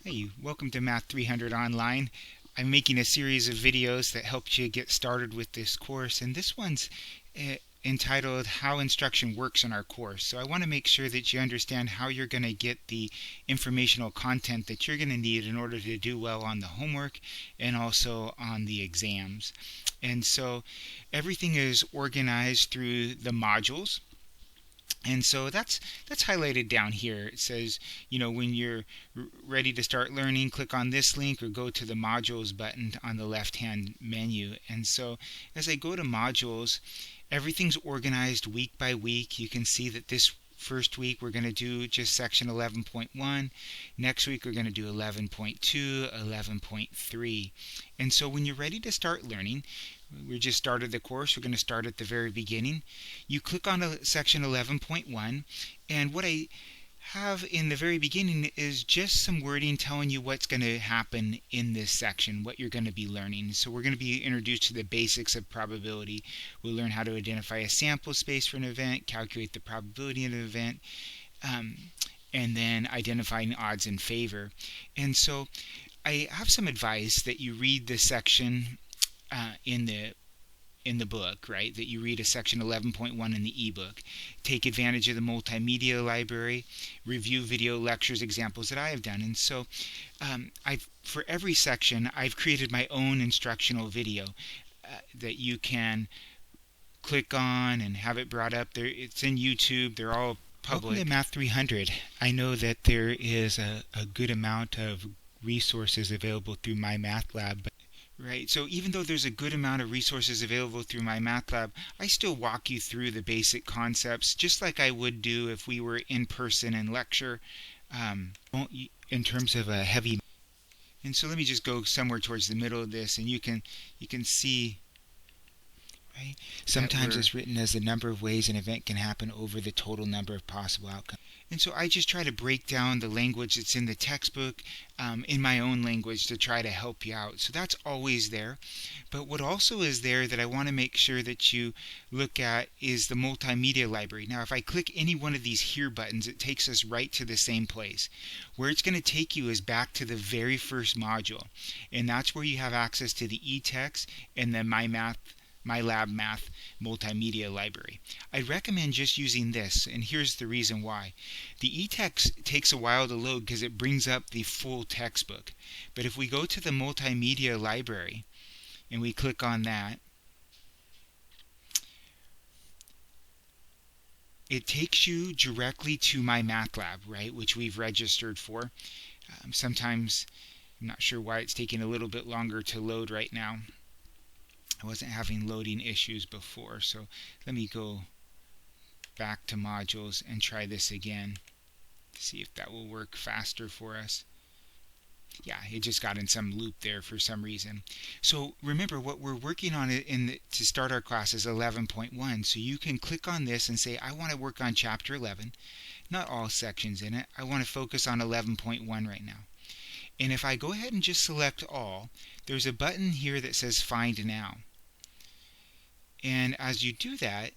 Hey, welcome to Math 300 Online. I'm making a series of videos that helps you get started with this course, and this one's entitled How Instruction Works in our course. So I want to make sure that you understand how you're going to get the informational content that you're going to need in order to do well on the homework and also on the exams. And so everything is organized through the modules. And so that's highlighted down here. It says, when you're ready to start learning, click on this link or go to the modules button on the left-hand menu. And so as I go to modules, everything's organized week by week. You can see that this first week we're going to do just section 11.1. Next week we're going to do 11.2, 11.3. And so when you're ready to start learning, we just started the course. We're going to start at the very beginning. You click on section 11.1, and what I have in the very beginning is just some wording telling you what's going to happen in this section, what you're going to be learning. So we're going to be introduced to the basics of probability. We'll learn how to identify a sample space for an event, calculate the probability of an event, and then identifying odds in favor. And so I have some advice that you read this section in the book, right? That you read a section 11.1 in the ebook. Take advantage of the Multimedia Library. Review video lectures, examples that I have done. And so for every section, I've created my own instructional video that you can click on and have it brought up there. It's in YouTube. They're all public. Welcome to Math 300. I know that there is a good amount of resources available through my math lab. Right, so even though there's a good amount of resources available through my math lab, I still walk you through the basic concepts just like I would do if we were in person and lecture in terms of a heavy. And so let me just go somewhere towards the middle of this, and you can see, right? Sometimes it's written as the number of ways an event can happen over the total number of possible outcomes. And so I just try to break down the language that's in the textbook in my own language to try to help you out. So that's always there. But what also is there that I want to make sure that you look at is the Multimedia Library. Now, if I click any one of these here buttons, it takes us right to the same place. Where it's going to take you is back to the very first module. And that's where you have access to the e-text and then My Lab Math Multimedia Library. I'd recommend just using this, and here's the reason why. The e-text takes a while to load because it brings up the full textbook. But if we go to the Multimedia Library and we click on that, it takes you directly to my math lab, right, which we've registered for. Sometimes I'm not sure why it's taking a little bit longer to load right now. I wasn't having loading issues before, so let me go back to modules and try this again to see if that will work faster for us. Yeah, it just got in some loop there for some reason. So remember, what we're working on to start our class is 11.1. So you can click on this and say, I want to work on chapter 11. Not all sections in it. I want to focus on 11.1 right now. And if I go ahead and just select all, there's a button here that says Find Now. And as you do that,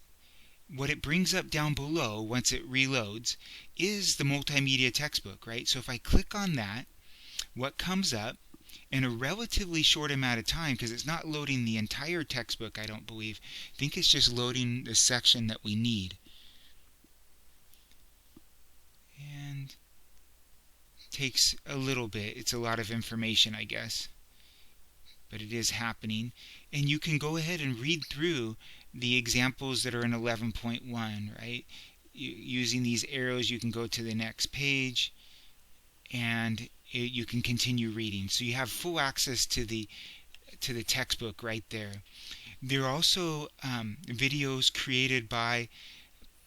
what it brings up down below once it reloads is the multimedia textbook, right? So if I click on that, what comes up in a relatively short amount of time, because it's not loading the entire textbook, I don't believe. I think it's just loading the section that we need. And it takes a little bit. It's a lot of information, I guess. But it is happening. And you can go ahead and read through the examples that are in 11.1, right? Using these arrows, you can go to the next page, and you can continue reading. So you have full access to the textbook right there. There are also videos created by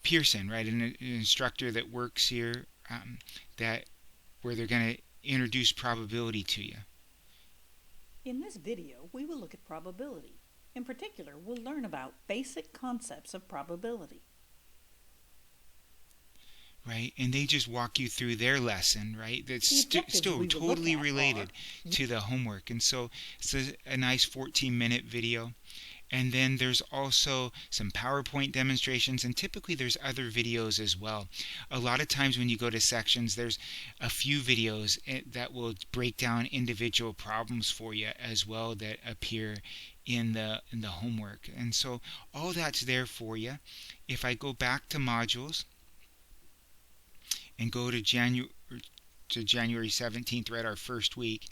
Pearson, right? An instructor that works here, where they're going to introduce probability to you. In this video, we will look at probability. In particular, we'll learn about basic concepts of probability. Right, and they just walk you through their lesson, right? That's still totally related to the homework. And so it's a nice 14-minute video. And then there's also some PowerPoint demonstrations, and typically there's other videos as well. A lot of times when you go to sections, there's a few videos that will break down individual problems for you as well that appear in the homework. And so all that's there for you. If I go back to modules and go to January 17th, right, our first week,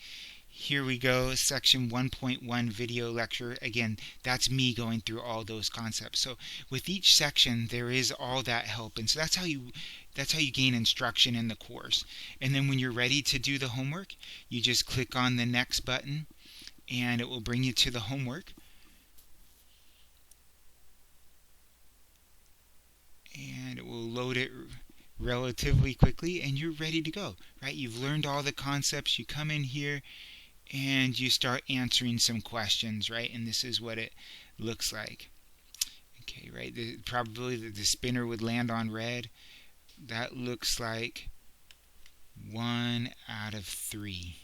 here we go, section 1.1 video lecture. Again, that's me going through all those concepts. So with each section there is all that help, and so that's how you gain instruction in the course. And then when you're ready to do the homework, you just click on the next button and it will bring you to the homework. And it will load it relatively quickly and you're ready to go, right? You've learned all the concepts. You come in here and you start answering some questions, right? And this is what it looks like. Okay, right? The probability that the spinner would land on red, that looks like 1 out of 3.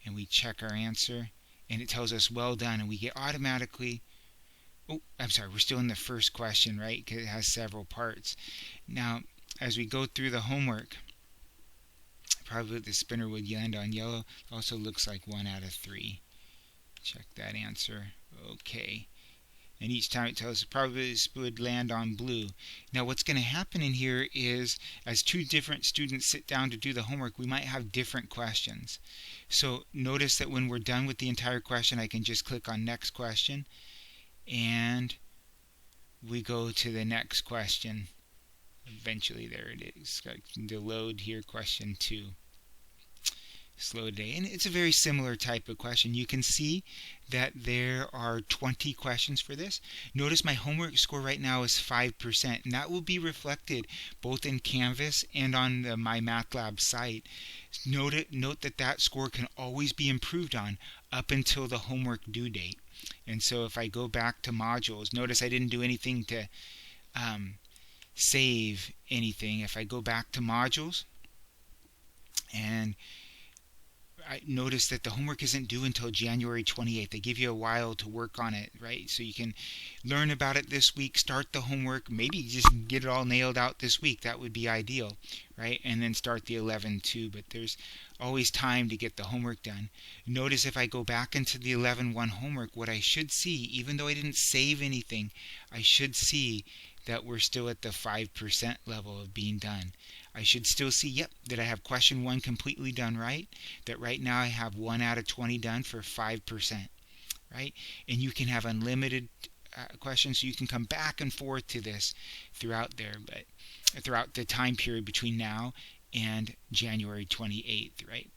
And we check our answer and it tells us well done, and we get automatically, oh, I'm sorry, we're still in the first question, right? Because it has several parts. Now, as we go through the homework, probably the spinner would land on yellow. Also looks like 1 out of 3. Check that answer. Okay. And each time it tells us probably this would land on blue. Now what's going to happen in here is, as two different students sit down to do the homework, we might have different questions. So notice that when we're done with the entire question, I can just click on next question and we go to the next question. Eventually, there it is. The load here, question 2. Slow day. And it's a very similar type of question. You can see that there are 20 questions for this. Notice my homework score right now is 5%, and that will be reflected both in Canvas and on the My Math Lab site. Note that score can always be improved on up until the homework due date. And so if I go back to modules, notice I didn't do anything to save anything. If I go back to modules and I notice that the homework isn't due until January 28th. They give you a while to work on it, right? So you can learn about it this week, start the homework, maybe just get it all nailed out this week. That would be ideal, right? And then start the 11-2, but there's always time to get the homework done. Notice if I go back into the 11-1 homework, what I should see, even though I didn't save anything, I should see that we're still at the 5% level of being done. I should still see, yep, that I have question 1 completely done right, that right now I have 1 out of 20 done for 5%, right? And you can have unlimited questions, so you can come back and forth to this throughout the time period between now and January 28th, right?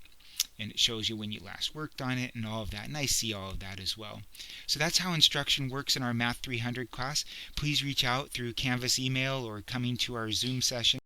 And it shows you when you last worked on it and all of that. And I see all of that as well. So that's how instruction works in our Math 300 class. Please reach out through Canvas email or coming to our Zoom session.